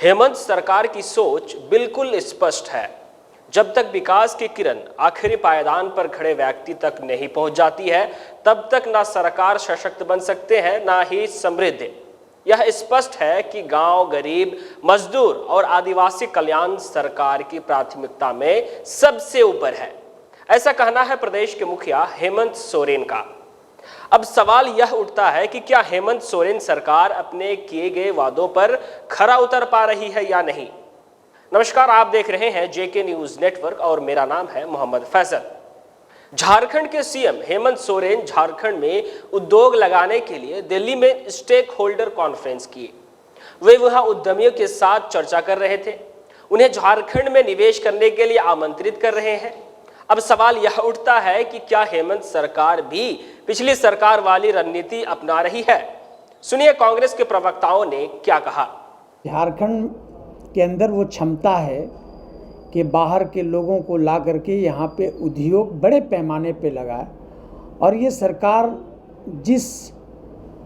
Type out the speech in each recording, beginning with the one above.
हेमंत सरकार की सोच बिल्कुल स्पष्ट है। जब तक विकास की किरण आखिरी पायदान पर खड़े व्यक्ति तक नहीं पहुंच जाती है, तब तक ना सरकार सशक्त बन सकते हैं, ना ही समृद्ध। यह स्पष्ट है कि गांव, गरीब, मजदूर और आदिवासी कल्याण सरकार की प्राथमिकता में सबसे ऊपर है। ऐसा कहना है प्रदेश के मुखिया हेमंत सोरेन का। अब सवाल यह उठता है कि क्या हेमंत सोरेन सरकार अपने किए गए वादों पर खरा उतर पा रही है या नहीं। नमस्कार, आप देख रहे हैं जेके न्यूज नेटवर्क और मेरा नाम है मोहम्मद फैसल। झारखंड के सीएम हेमंत सोरेन झारखंड में उद्योग लगाने के लिए दिल्ली में स्टेक होल्डर कॉन्फ्रेंस किए। वे वहां उद्यमियों के साथ चर्चा कर रहे थे, उन्हें झारखंड में निवेश करने के लिए आमंत्रित कर रहे हैं। अब सवाल यह उठता है कि क्या हेमंत सरकार भी पिछली सरकार वाली रणनीति अपना रही है। सुनिए कांग्रेस के प्रवक्ताओं ने क्या कहा। झारखंड के अंदर वो क्षमता है कि बाहर के लोगों को ला करके यहाँ पे उद्योग बड़े पैमाने पे लगाए, और ये सरकार जिस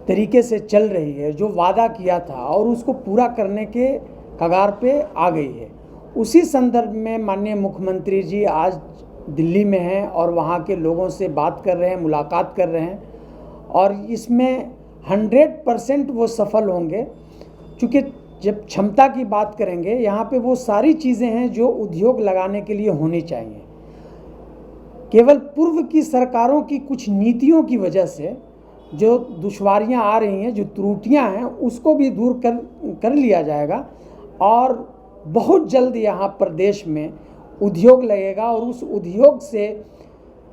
तरीके से चल रही है, जो वादा किया था और उसको पूरा करने के कगार पे आ गई है। उसी संदर्भ में माननीय मुख्यमंत्री जी आज दिल्ली में हैं और वहाँ के लोगों से बात कर रहे हैं, मुलाकात कर रहे हैं, और इसमें 100% वो सफल होंगे। क्योंकि जब क्षमता की बात करेंगे, यहाँ पे वो सारी चीज़ें हैं जो उद्योग लगाने के लिए होनी चाहिए। केवल पूर्व की सरकारों की कुछ नीतियों की वजह से जो दुश्वारियाँ आ रही हैं, जो त्रुटियाँ हैं, उसको भी दूर कर लिया जाएगा, और बहुत जल्द यहाँ प्रदेश में उद्योग लगेगा, और उस उद्योग से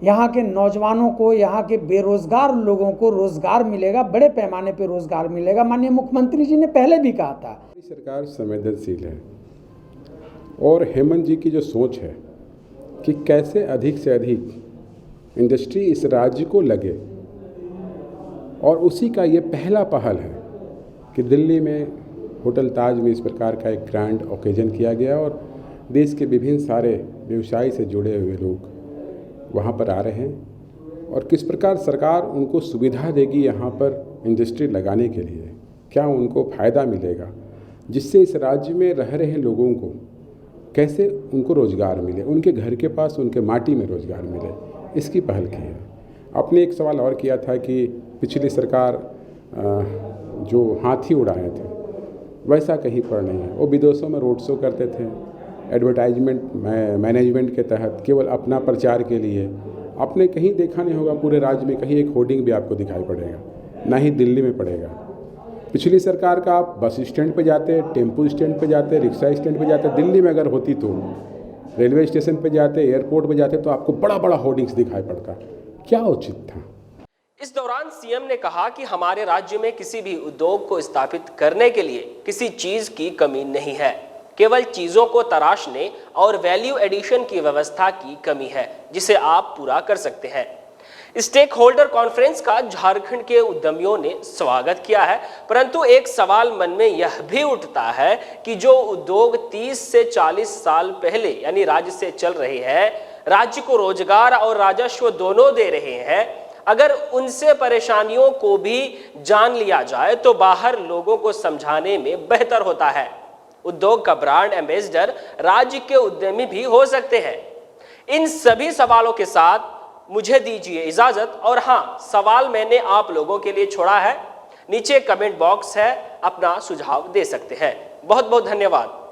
यहाँ के नौजवानों को, यहाँ के बेरोजगार लोगों को रोजगार मिलेगा, बड़े पैमाने पे रोजगार मिलेगा। माननीय मुख्यमंत्री जी ने पहले भी कहा था। सरकार संवेदनशील है, और हेमंत जी की जो सोच है कि कैसे अधिक से अधिक इंडस्ट्री इस राज्य को लगे, और उसी का ये पहला पहल है कि दिल्ली में होटल ताज में इस प्रकार का एक ग्रैंड ओकेजन किया गया, और देश के विभिन्न सारे व्यवसाय से जुड़े हुए लोग वहाँ पर आ रहे हैं। और किस प्रकार सरकार उनको सुविधा देगी यहाँ पर इंडस्ट्री लगाने के लिए, क्या उनको फ़ायदा मिलेगा, जिससे इस राज्य में रह रहे लोगों को कैसे उनको रोज़गार मिले, उनके घर के पास, उनके माटी में रोज़गार मिले, इसकी पहल की है। आपने एक सवाल और किया था कि पिछली सरकार जो हाथी उड़ाए थे वैसा कहीं पर नहीं है। वो विदेशों में रोड शो करते थे, एडवर्टाइजमेंट मैनेजमेंट के तहत, केवल अपना प्रचार के लिए। आपने कहीं देखा नहीं होगा पूरे राज्य में, कहीं एक होर्डिंग भी आपको दिखाई पड़ेगा, ना ही दिल्ली में पड़ेगा। पिछली सरकार का आप बस स्टैंड पे जाते, टेम्पो स्टैंड पे जाते, रिक्शा स्टैंड पे जाते, दिल्ली में अगर होती तो रेलवे स्टेशन पे जाते, एयरपोर्ट पे जाते, तो आपको बड़ा बड़ा होर्डिंग्स दिखाई पड़ता। क्या उचित था। इस दौरान सीएम ने कहा कि हमारे राज्य में किसी भी उद्योग को स्थापित करने के लिए किसी चीज की कमी नहीं है, केवल चीजों को तराशने और वैल्यू एडिशन की व्यवस्था की कमी है, जिसे आप पूरा कर सकते हैं। स्टेक होल्डर कॉन्फ्रेंस का झारखंड के उद्यमियों ने स्वागत किया है, परंतु एक सवाल मन में यह भी उठता है कि जो उद्योग 30 से 40 साल पहले यानी राज्य से चल रहे हैं, राज्य को रोजगार और राजस्व दोनों दे रहे हैं, अगर उनसे परेशानियों को भी जान लिया जाए तो बाहर लोगों को समझाने में बेहतर होता है। उद्योग का ब्रांड एम्बेसडर राज्य के उद्यमी भी हो सकते हैं। इन सभी सवालों के साथ मुझे दीजिए इजाजत, और हाँ, सवाल मैंने आप लोगों के लिए छोड़ा है, नीचे कमेंट बॉक्स है, अपना सुझाव दे सकते हैं। बहुत बहुत धन्यवाद।